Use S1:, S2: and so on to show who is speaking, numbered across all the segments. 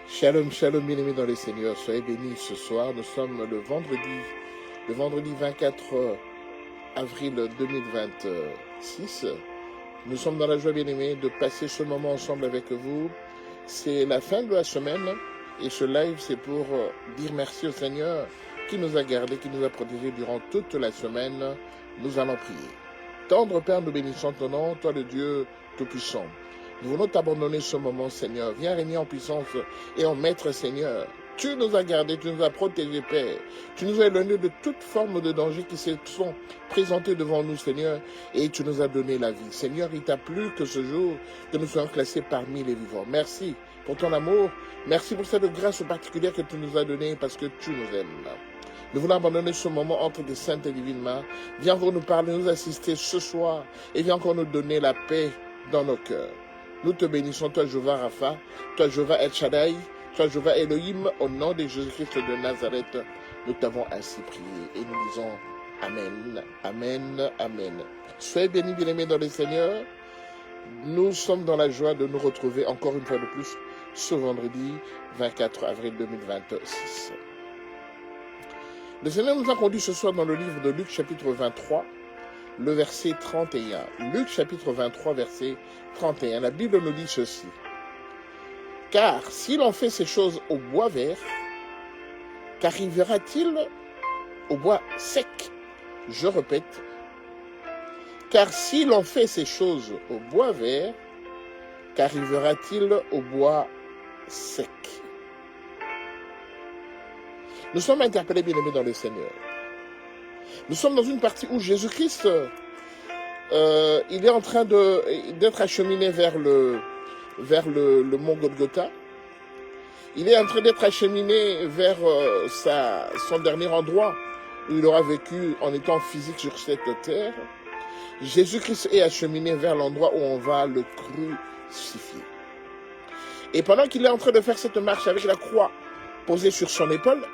S1: Shalom, shalom, bien-aimés dans le Seigneur. Soyez bénis ce soir. Nous sommes le vendredi 24 avril 2026. Nous sommes dans la joie, bien-aimés, de passer ce moment ensemble avec vous. C'est la fin de la semaine et ce live, c'est pour dire merci au Seigneur qui nous a gardés, qui nous a protégés durant toute la semaine. Nous allons prier. Tendre Père, nous bénissons ton nom, toi le Dieu Tout-Puissant. Nous voulons t'abandonner ce moment, Seigneur. Viens régner en puissance et en maître, Seigneur. Tu nous as gardés, tu nous as protégés, Père. Tu nous as éloignés de toute forme de danger qui se sont présentés devant nous, Seigneur. Et tu nous as donné la vie. Seigneur, il t'a plu que ce jour, que nous soyons classés parmi les vivants. Merci pour ton amour. Merci pour cette grâce particulière que tu nous as donnée parce que tu nous aimes. Nous voulons abandonner ce moment entre tes saintes et divines mains. Viens encore nous parler, nous assister ce soir. Et viens encore nous donner la paix dans nos cœurs. Nous te bénissons, toi Jéhovah Rapha, toi Jéhovah El Shaddai, toi Jéhovah Elohim, au nom de Jésus-Christ de Nazareth, nous t'avons ainsi prié et nous disons Amen, Amen, Amen. Soyez bénis, bien-aimés dans le Seigneur. Nous sommes dans la joie de nous retrouver encore une fois de plus ce vendredi 24 avril 2026. Le Seigneur nous a conduits ce soir dans le livre de Luc chapitre 23, le verset 31. Luc chapitre 23, verset 31. La Bible nous dit ceci. Car si l'on fait ces choses au bois vert, qu'arrivera-t-il au bois sec? Je répète. Car si l'on fait ces choses au bois vert, qu'arrivera-t-il au bois sec? Nous sommes interpellés, bien-aimés dans le Seigneur. Nous sommes dans une partie où Jésus-Christ, il est en train d'être acheminé vers le mont Golgotha. Il est en train d'être acheminé vers son dernier endroit où il aura vécu en étant physique sur cette terre. Jésus-Christ est acheminé vers l'endroit où on va le crucifier. Et pendant qu'il est en train de faire cette marche avec la croix posée sur son épaule,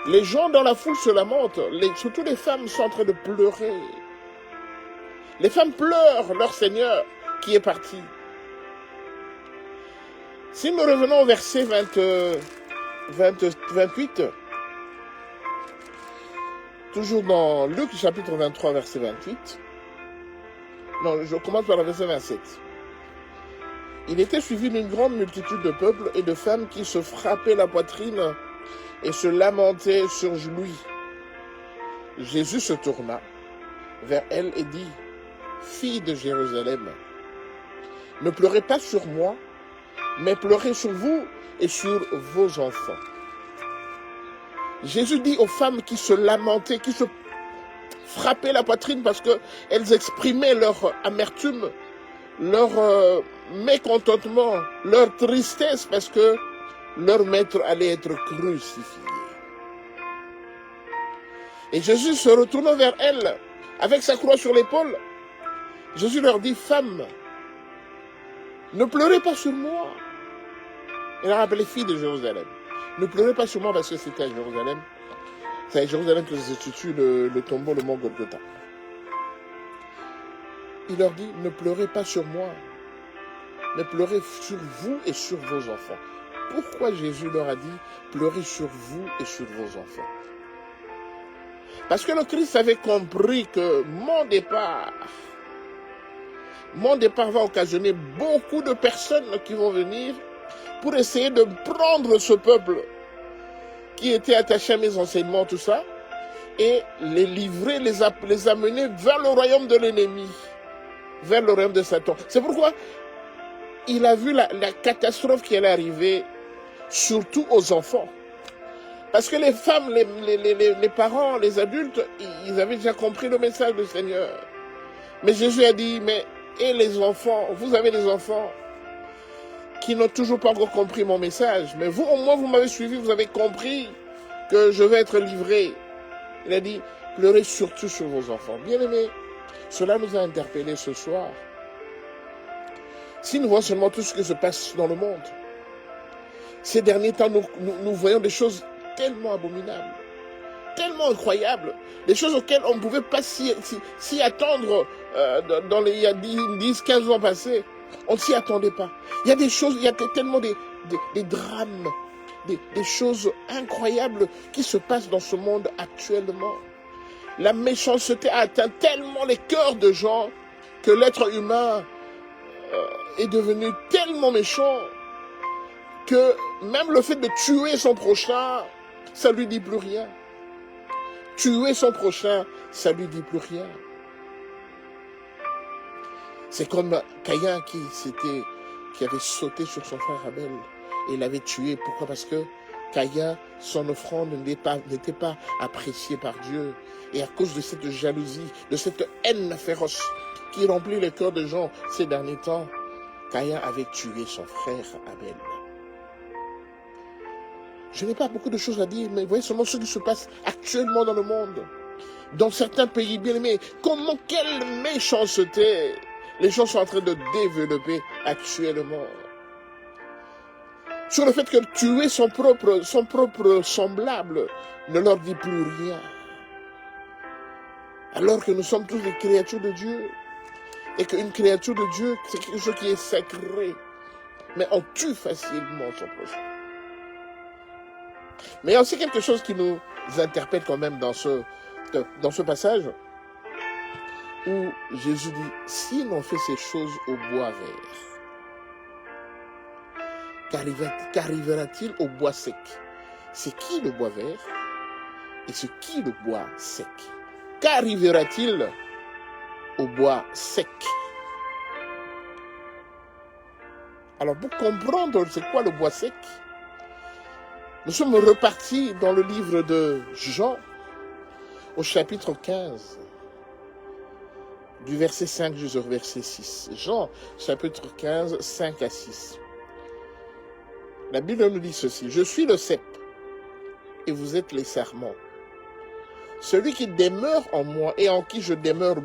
S1: les gens dans la foule se lamentent, surtout les femmes sont en train de pleurer. Les femmes pleurent leur Seigneur qui est parti. Si nous revenons au verset 28, toujours dans Luc chapitre 23, verset 28, non, je commence par le verset 27. Il était suivi d'une grande multitude de peuples et de femmes qui se frappaient la poitrine et se lamentaient sur lui. Jésus se tourna vers elle et dit, « Fille de Jérusalem, ne pleurez pas sur moi, mais pleurez sur vous et sur vos enfants. » Jésus dit aux femmes qui se lamentaient, qui se frappaient la poitrine parce qu'elles exprimaient leur amertume, leur mécontentement, leur tristesse parce que leur maître allait être crucifié. Et Jésus se retourne vers elles avec sa croix sur l'épaule. Jésus leur dit, « Femmes, ne pleurez pas sur moi. » Il a rappelé fille de Jérusalem. Ne pleurez pas sur moi parce que c'était à Jérusalem. C'est à Jérusalem que se situe le tombeau, le mont Golgotha. Il leur dit, ne pleurez pas sur moi, mais pleurez sur vous et sur vos enfants. Pourquoi Jésus leur a dit, pleurez sur vous et sur vos enfants? Parce que le Christ avait compris que mon départ va occasionner beaucoup de personnes qui vont venir pour essayer de prendre ce peuple qui était attaché à mes enseignements, tout ça, et les livrer, les amener vers le royaume de l'ennemi, vers le royaume de Satan. C'est pourquoi il a vu la catastrophe qui allait arriver, surtout aux enfants. Parce que les femmes, les parents, les adultes, ils avaient déjà compris le message du Seigneur. Mais Jésus a dit, mais et les enfants, vous avez des enfants qui n'ont toujours pas encore compris mon message. Mais vous, au moins, vous m'avez suivi, vous avez compris que je vais être livré. Il a dit, pleurez surtout sur vos enfants. Bien-aimés, cela nous a interpellés ce soir. Si nous voyons seulement tout ce qui se passe dans le monde, ces derniers temps, nous voyons des choses tellement abominables, tellement incroyables, des choses auxquelles on ne pouvait pas s'y attendre il y a 10, 15 ans passés. On ne s'y attendait pas. Il y a des choses, il y a tellement des drames, des choses incroyables qui se passent dans ce monde actuellement. La méchanceté a atteint tellement les cœurs de gens que l'être humain est devenu tellement méchant que même le fait de tuer son prochain, ça lui dit plus rien. Tuer son prochain, ça lui dit plus rien. C'est comme Caïn qui avait sauté sur son frère Abel et l'avait tué. Pourquoi? Parce que Caïn, son offrande n'était pas appréciée par Dieu. Et à cause de cette jalousie, de cette haine féroce qui remplit le cœur des gens ces derniers temps, Caïn avait tué son frère Abel. Je n'ai pas beaucoup de choses à dire, mais voyez seulement ce qui se passe actuellement dans le monde. Dans certains pays bien aimés, quelle méchanceté les gens sont en train de développer actuellement. Sur le fait que tuer son propre semblable ne leur dit plus rien. Alors que nous sommes tous des créatures de Dieu. Et qu'une créature de Dieu, c'est quelque chose qui est sacré. Mais on tue facilement son prochain. Mais il y a aussi quelque chose qui nous interpelle quand même dans ce passage, où Jésus dit, si l'on fait ces choses au bois vert, qu'arrivera-t-il au bois sec? C'est qui le bois vert et c'est qui le bois sec? Qu'arrivera-t-il au bois sec? Alors pour comprendre c'est quoi le bois sec, nous sommes repartis dans le livre de Jean, au chapitre 15, du verset 5 jusqu'au verset 6. Jean, chapitre 15, 5 à 6. La Bible nous dit ceci, « Je suis le cep, et vous êtes les sarments. Celui qui demeure en moi et en qui je demeure,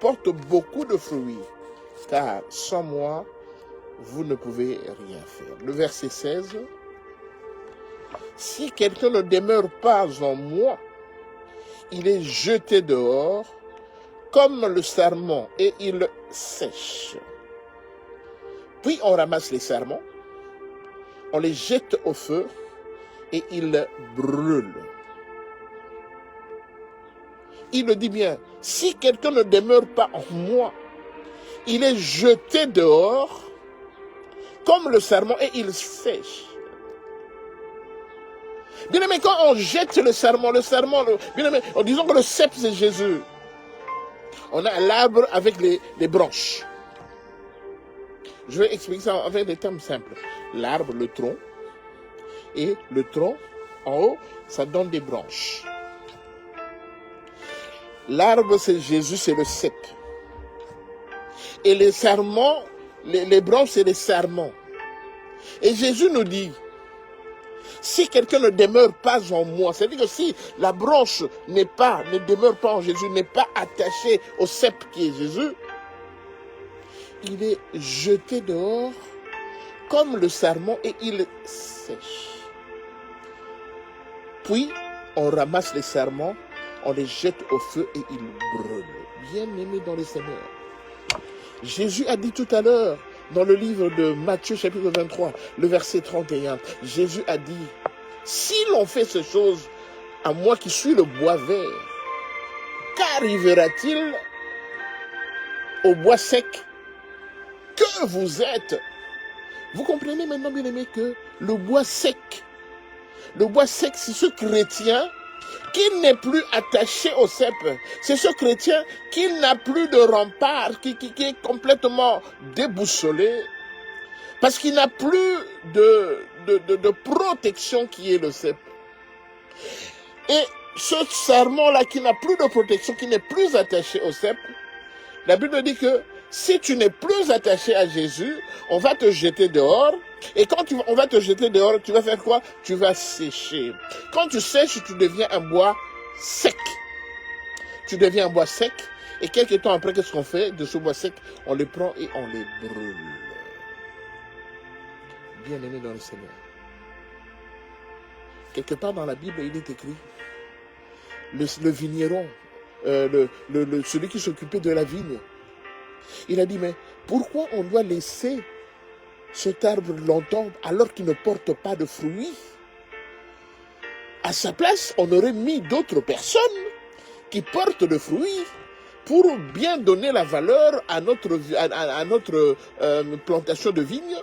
S1: porte beaucoup de fruits, car sans moi, vous ne pouvez rien faire. » Le verset 16, « Si quelqu'un ne demeure pas en moi, il est jeté dehors comme le sarment et il sèche. Puis on ramasse les sarments, on les jette au feu et ils brûlent. » Il le dit bien, si quelqu'un ne demeure pas en moi, il est jeté dehors comme le sarment et il sèche. Bien aimé, quand on jette le sarment, bien aimé, disons que le cep c'est Jésus. On a l'arbre avec les branches. Je vais expliquer ça avec des termes simples. L'arbre, le tronc, et le tronc, en haut, ça donne des branches. L'arbre, c'est Jésus, c'est le cep. Et les sarments, les branches, c'est les sarments. Et Jésus nous dit, si quelqu'un ne demeure pas en moi, c'est-à-dire que si la branche ne demeure pas en Jésus, n'est pas attachée au cep qui est Jésus, il est jeté dehors comme le sarment et il sèche. Puis, on ramasse les sarments, on les jette au feu et ils brûlent. Bien aimés dans les Seigneurs. Jésus a dit tout à l'heure, dans le livre de Matthieu chapitre 23, le verset 31, Jésus a dit, si l'on fait ces choses à moi qui suis le bois vert, qu'arrivera-t-il au bois sec que vous êtes? Vous comprenez maintenant, bien aimé, que le bois sec, c'est ce chrétien qui n'est plus attaché au cep. C'est ce chrétien qui n'a plus de rempart, qui est complètement déboussolé, parce qu'il n'a plus de protection qui est le cep. Et ce sarment-là qui n'a plus de protection, qui n'est plus attaché au cep, la Bible dit que si tu n'es plus attaché à Jésus, on va te jeter dehors. Et quand on va te jeter dehors, tu vas faire quoi? Tu vas sécher. Quand tu sèches, tu deviens un bois sec. Tu deviens un bois sec. Et quelques temps après, qu'est-ce qu'on fait de ce bois sec? On les prend et on les brûle. Bien-aimé dans le Seigneur. Quelque part dans la Bible, il est écrit, le vigneron, celui qui s'occupait de la vigne, il a dit, mais pourquoi on doit laisser cet arbre longtemps alors qu'il ne porte pas de fruits. À sa place, on aurait mis d'autres personnes qui portent de fruits pour bien donner la valeur à notre plantation de vignes.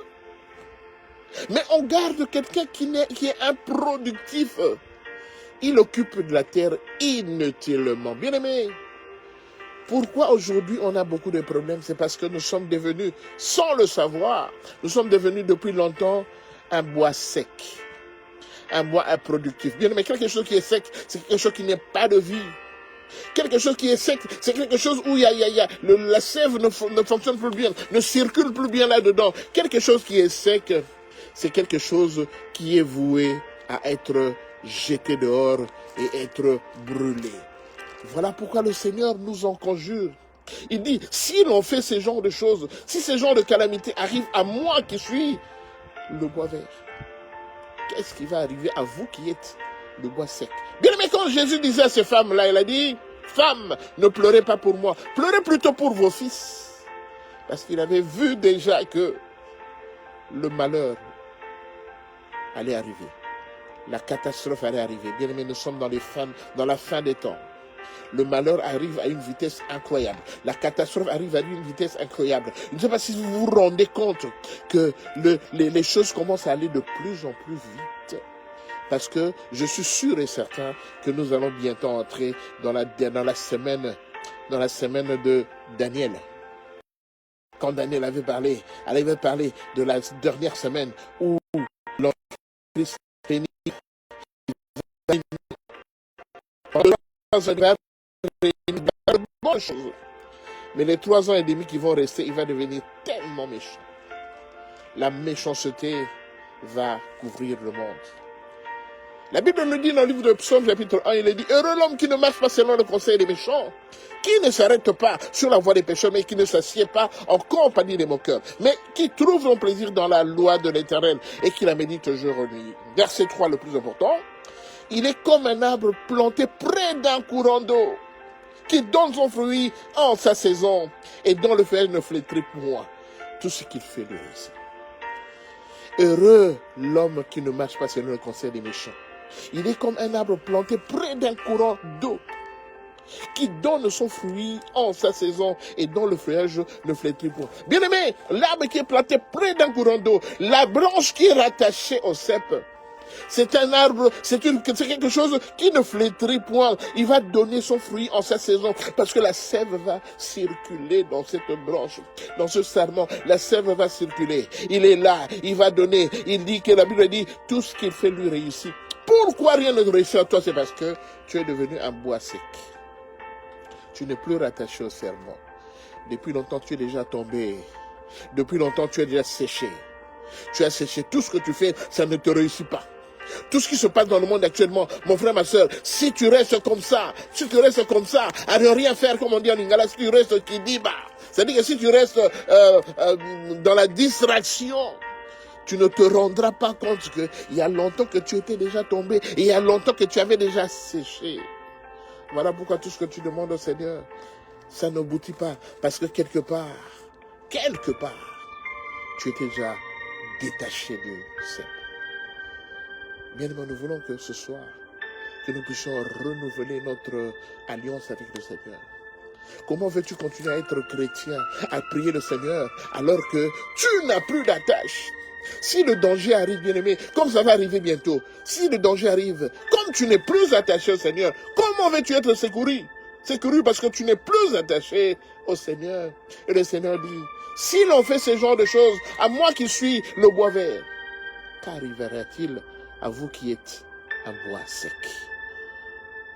S1: Mais on garde quelqu'un qui est improductif. Il occupe de la terre inutilement. Bien aimé, pourquoi aujourd'hui on a beaucoup de problèmes? C'est parce que nous sommes devenus, sans le savoir, nous sommes devenus depuis longtemps un bois sec, un bois improductif. Bien aimé, quelque chose qui est sec, c'est quelque chose qui n'a pas de vie. Quelque chose qui est sec, c'est quelque chose où la sève ne fonctionne plus bien, ne circule plus bien là-dedans. Quelque chose qui est sec, c'est quelque chose qui est voué à être jeté dehors et être brûlé. Voilà pourquoi le Seigneur nous en conjure. Il dit, si l'on fait ce genre de choses, si ce genre de calamité arrive à moi qui suis le bois vert, qu'est-ce qui va arriver à vous qui êtes le bois sec? Bien aimé, quand Jésus disait à ces femmes-là, il a dit, femmes, ne pleurez pas pour moi, pleurez plutôt pour vos fils. Parce qu'il avait vu déjà que le malheur allait arriver. La catastrophe allait arriver. Bien aimé, nous sommes dans la fin des temps. Le malheur arrive à une vitesse incroyable. La catastrophe arrive à une vitesse incroyable. Je ne sais pas si vous vous rendez compte que les choses commencent à aller de plus en plus vite. Parce que je suis sûr et certain que nous allons bientôt entrer dans la semaine de Daniel. Quand Daniel avait parlé de la dernière semaine où l'Antéchrist béni bonne chose. Mais les 3 ans et demi qui vont rester, il va devenir tellement méchant. La méchanceté va couvrir le monde. La Bible nous dit dans le livre de Psaume, chapitre 1, il dit, heureux l'homme qui ne marche pas selon le conseil des méchants, qui ne s'arrête pas sur la voie des pécheurs, mais qui ne s'assied pas en compagnie des moqueurs, mais qui trouve son plaisir dans la loi de l'Éternel et qui la médite jour et nuit. Verset 3, le plus important, il est comme un arbre planté près d'un courant d'eau, qui donne son fruit en sa saison, et dont le feuillage ne flétrit point. Tout ce qu'il fait lui réussit. Heureux l'homme qui ne marche pas selon le conseil des méchants. Il est comme un arbre planté près d'un courant d'eau, qui donne son fruit en sa saison et dont le feuillage ne flétrit point. Bien aimé, l'arbre qui est planté près d'un courant d'eau, la branche qui est rattachée au cep, c'est un arbre, c'est quelque chose qui ne flétrit point. Il va donner son fruit en sa saison parce que la sève va circuler dans cette branche, dans ce sarment. La sève va circuler. Il est là, il va donner. Il dit que la Bible dit tout ce qu'il fait lui réussit. Pourquoi rien ne réussit à toi? C'est parce que tu es devenu un bois sec. Tu n'es plus rattaché au serment. Depuis longtemps, tu es déjà tombé. Depuis longtemps, tu es déjà séché. Tu as séché. Tout ce que tu fais, ça ne te réussit pas. Tout ce qui se passe dans le monde actuellement, mon frère, ma soeur, si tu restes comme ça, à ne rien faire, comme on dit en lingala, si tu restes kidiba, c'est-à-dire que si tu restes dans la distraction, tu ne te rendras pas compte qu'il y a longtemps que tu étais déjà tombé, et il y a longtemps que tu avais déjà séché. Voilà pourquoi tout ce que tu demandes au Seigneur, ça n'aboutit pas, parce que quelque part, tu es déjà détaché de cep. Bien aimé, nous voulons que ce soir, que nous puissions renouveler notre alliance avec le Seigneur. Comment veux-tu continuer à être chrétien, à prier le Seigneur, alors que tu n'as plus d'attache? Si le danger arrive, bien aimé, comme ça va arriver bientôt, si le danger arrive, comme tu n'es plus attaché au Seigneur, comment veux-tu être secouru? Secouru parce que tu n'es plus attaché au Seigneur. Et le Seigneur dit, si l'on fait ce genre de choses, à moi qui suis le bois vert, qu'arrivera-t-il à vous qui êtes un bois sec?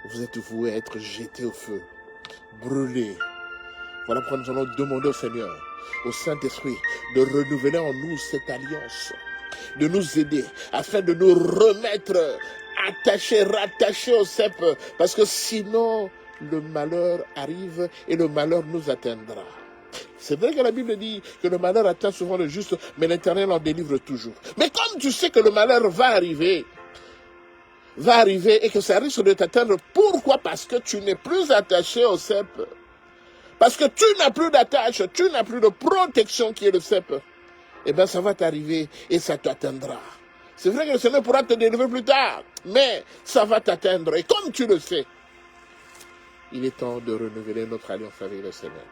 S1: Vous êtes voués à être jetés au feu, brûlés. Voilà pourquoi nous allons demander au Seigneur, au Saint-Esprit, de renouveler en nous cette alliance, de nous aider, afin de nous remettre attachés, rattachés au cep, parce que sinon, le malheur arrive et le malheur nous atteindra. C'est vrai que la Bible dit que le malheur atteint souvent le juste, mais l'Éternel en délivre toujours. Mais comme tu sais que le malheur va arriver et que ça risque de t'atteindre, pourquoi? Parce que tu n'es plus attaché au cep. Parce que tu n'as plus d'attache, tu n'as plus de protection qui est le cep. eh bien ça va t'arriver et ça t'atteindra. C'est vrai que le Seigneur pourra te délivrer plus tard, mais ça va t'atteindre. Et comme tu le sais, il est temps de renouveler notre alliance avec le Seigneur.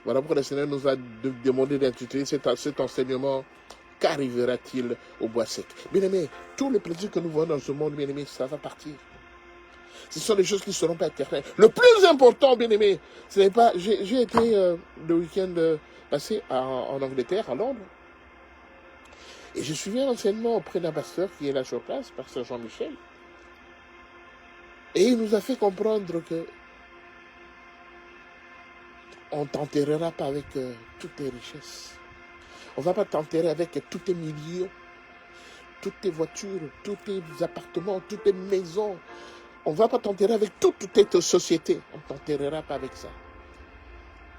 S1: Voilà pourquoi le Seigneur nous a demandé d'intituler cet enseignement. Qu'arrivera-t-il au bois sec? Bien-aimés, tout le plaisir que nous voyons dans ce monde, bien-aimés, ça va partir. Ce sont des choses qui ne seront pas éternelles. Le plus important, bien-aimés, ce n'est pas... J'ai été le week-end passé en Angleterre, à Londres. Et je suivi un enseignement auprès d'un pasteur qui est là sur place, pasteur Jean-Michel. Et il nous a fait comprendre que on ne t'enterrera pas avec toutes tes richesses. On ne va pas t'enterrer avec tous tes millions, toutes tes voitures, tous tes appartements, toutes tes maisons. On ne va pas t'enterrer avec toute tes sociétés. On ne t'enterrera pas avec ça.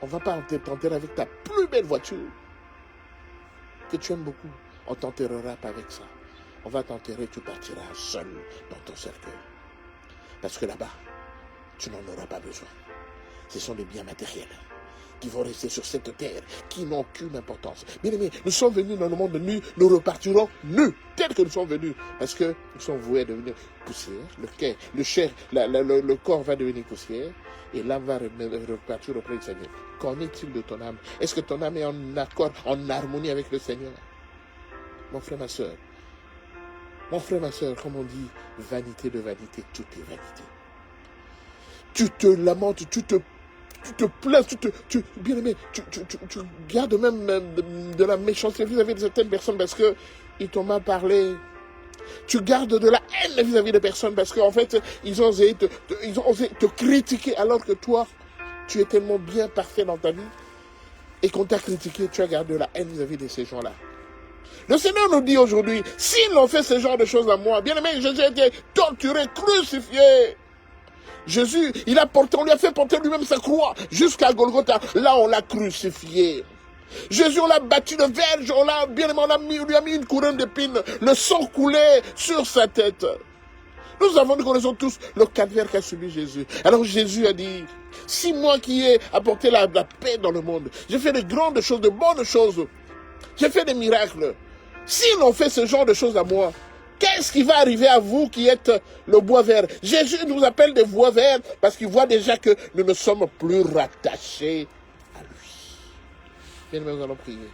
S1: On ne va pas t'enterrer avec ta plus belle voiture que tu aimes beaucoup. On ne t'enterrera pas avec ça. On va t'enterrer, tu partiras seul dans ton cercueil. Parce que là-bas, tu n'en auras pas besoin. Ce sont des biens matériels qui vont rester sur cette terre, qui n'ont aucune importance. Bien aimés, nous sommes venus dans le monde nus, nous repartirons nus, tels que nous sommes venus, parce que nous sommes voués à devenir poussière, le corps va devenir poussière, et l'âme va repartir auprès du Seigneur. Qu'en est-il de ton âme? Est-ce que ton âme est en accord, en harmonie avec le Seigneur? Mon frère, ma soeur, comme on dit, vanité de vanité, tout est vanité. Tu te lamentes, tu te plains, bien aimé, tu gardes même de la méchanceté vis-à-vis de certaines personnes parce qu'ils t'ont mal parlé. Tu gardes de la haine vis-à-vis de personnes parce qu'en fait, ils ont osé te critiquer alors que toi, tu es tellement bien parfait dans ta vie et qu'on t'a critiqué, tu as gardé de la haine vis-à-vis de ces gens-là. Le Seigneur nous dit aujourd'hui, s'ils ont fait ce genre de choses à moi, bien aimé, Jésus a été torturé, crucifié. Jésus, on lui a fait porter lui-même sa croix jusqu'à Golgotha. Là, on l'a crucifié. Jésus, on l'a battu de verge, on lui a mis une couronne d'épines. Le sang coulait sur sa tête. Nous avons nous connaissons tous le calvaire qu'a subi Jésus. Alors Jésus a dit, si moi qui ai apporté la paix dans le monde, j'ai fait de grandes choses, de bonnes choses, j'ai fait des miracles. S'ils ont fait ce genre de choses à moi, qu'est-ce qui va arriver à vous qui êtes le bois vert? Jésus nous appelle des bois verts parce qu'il voit déjà que nous ne sommes plus rattachés à lui. Bien, nous allons prier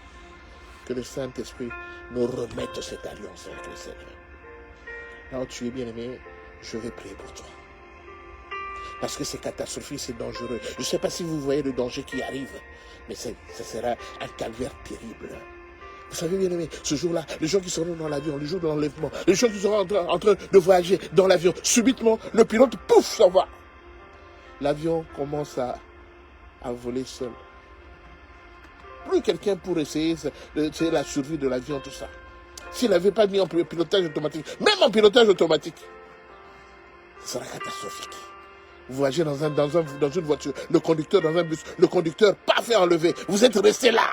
S1: que le Saint-Esprit nous remette cette alliance avec le Seigneur. Là où tu es bien-aimé, je vais prier pour toi. Parce que c'est catastrophique, c'est dangereux. Je ne sais pas si vous voyez le danger qui arrive, mais ce sera un calvaire terrible. Vous savez, bien aimé, ce jour-là, les gens qui seront dans l'avion, le jour de l'enlèvement, les gens qui seront en train de voyager dans l'avion, subitement, le pilote, pouf, ça va. L'avion commence à voler seul. Plus quelqu'un pour essayer la survie de l'avion, tout ça. S'il n'avait pas mis en pilotage automatique, même en pilotage automatique, ce sera catastrophique. Vous voyagez dans une voiture, le conducteur dans un bus, le conducteur pas fait enlever, vous êtes resté là.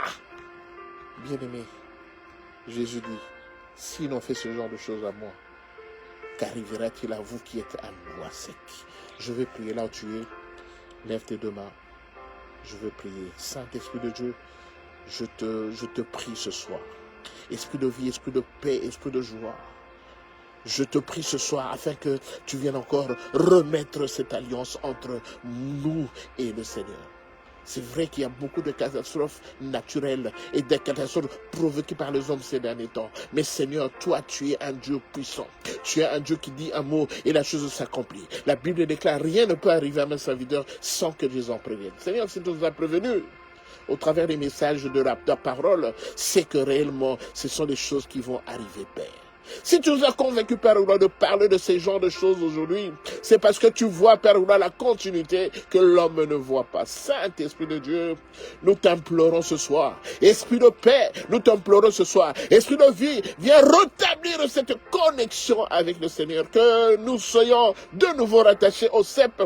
S1: Bien aimé, Jésus dit, s'ils ont fait ce genre de choses à moi, qu'arrivera-t-il à vous qui êtes à bois sec? Je vais prier là où tu es. Lève tes deux mains. Je veux prier. Saint-Esprit de Dieu, je te prie ce soir. Esprit de vie, esprit de paix, esprit de joie. Je te prie ce soir afin que tu viennes encore remettre cette alliance entre nous et le Seigneur. C'est vrai qu'il y a beaucoup de catastrophes naturelles et des catastrophes provoquées par les hommes ces derniers temps. Mais Seigneur, toi, tu es un Dieu puissant. Tu es un Dieu qui dit un mot et la chose s'accomplit. La Bible déclare, rien ne peut arriver à mes serviteurs sans que Dieu en prévienne. Seigneur, si tu nous as prévenus au travers des messages de ta parole, c'est que réellement, ce sont des choses qui vont arriver, Père. Si tu nous as convaincus, Père Oula, de parler de ces genres de choses aujourd'hui, c'est parce que tu vois, Père Oula, la continuité que l'homme ne voit pas. Saint-Esprit de Dieu, nous t'implorons ce soir. Esprit de paix, nous t'implorons ce soir. Esprit de vie, viens rétablir cette connexion avec le Seigneur. Que nous soyons de nouveau rattachés au cep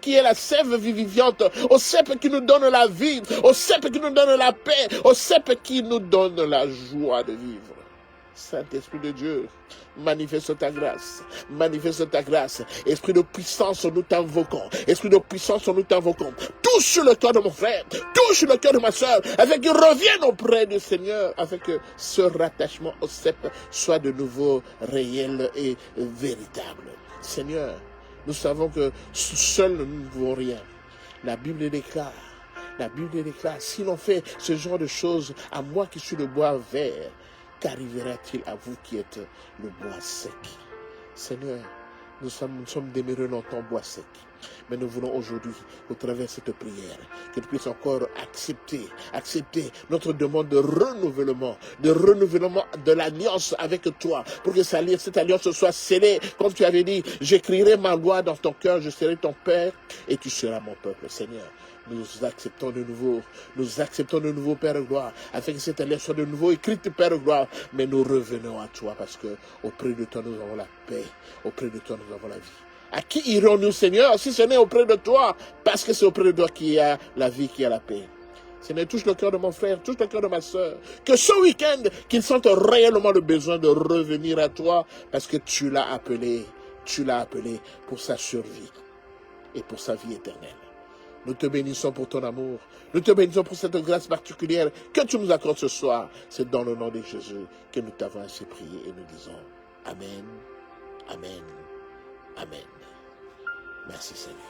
S1: qui est la sève vivifiante, au cep qui nous donne la vie, au cep qui nous donne la paix, au cep qui nous donne la joie de vivre. Saint-Esprit de Dieu, manifeste ta grâce, manifeste ta grâce. Esprit de puissance, nous t'invoquons. Esprit de puissance, nous t'invoquons. Touche le cœur de mon frère, touche le cœur de ma soeur, afin qu'il revienne auprès du Seigneur, afin que ce rattachement au cep soit de nouveau réel et véritable. Seigneur, nous savons que seul nous ne pouvons rien. La Bible déclare, si l'on fait ce genre de choses, à moi qui suis le bois vert, qu'arrivera-t-il à vous qui êtes le bois sec? Seigneur, nous sommes demeurés longtemps bois sec. Mais nous voulons aujourd'hui, au travers de cette prière, que tu puisses encore accepter notre demande de renouvellement de l'alliance avec toi, pour que cette alliance soit scellée, comme tu avais dit, j'écrirai ma loi dans ton cœur, je serai ton Père, et tu seras mon peuple, Seigneur. Nous acceptons de nouveau, Père de gloire, afin que cette alliance soit de nouveau écrite, Père de gloire, mais nous revenons à toi, parce que auprès de toi nous avons la paix, auprès de toi nous avons la vie. À qui irons-nous, Seigneur, si ce n'est auprès de toi? Parce que c'est auprès de toi qu'il y a la vie, qu'il y a la paix. Seigneur, touche le cœur de mon frère, touche le cœur de ma soeur. Que ce week-end, qu'ils sentent réellement le besoin de revenir à toi, parce que tu l'as appelé pour sa survie et pour sa vie éternelle. Nous te bénissons pour ton amour. Nous te bénissons pour cette grâce particulière que tu nous accordes ce soir. C'est dans le nom de Jésus que nous t'avons ainsi prié et nous disons Amen, Amen, Amen. Merci Seigneur.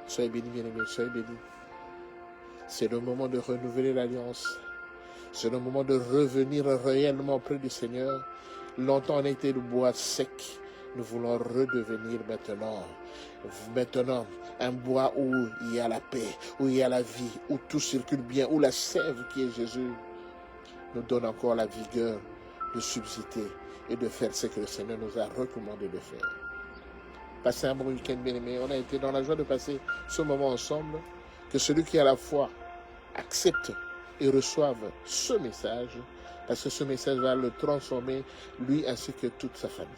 S1: Soyez bénis, bien-aimés, soyez bénis. C'est le moment de renouveler l'alliance. C'est le moment de revenir réellement auprès du Seigneur. Longtemps on a été le bois sec. Nous voulons redevenir maintenant un bois où il y a la paix, où il y a la vie, où tout circule bien, où la sève qui est Jésus nous donne encore la vigueur de subsister et de faire ce que le Seigneur nous a recommandé de faire. Passez un bon week-end, bien-aimé. On a été dans la joie de passer ce moment ensemble. Que celui qui a la foi accepte et reçoive ce message, parce que ce message va le transformer, lui ainsi que toute sa famille.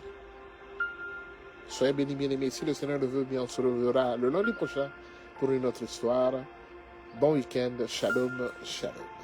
S1: Soyez bénis, bien-aimés. Si le Seigneur le veut bien, on se reverra le lundi prochain pour une autre histoire. Bon week-end. Shalom, shalom.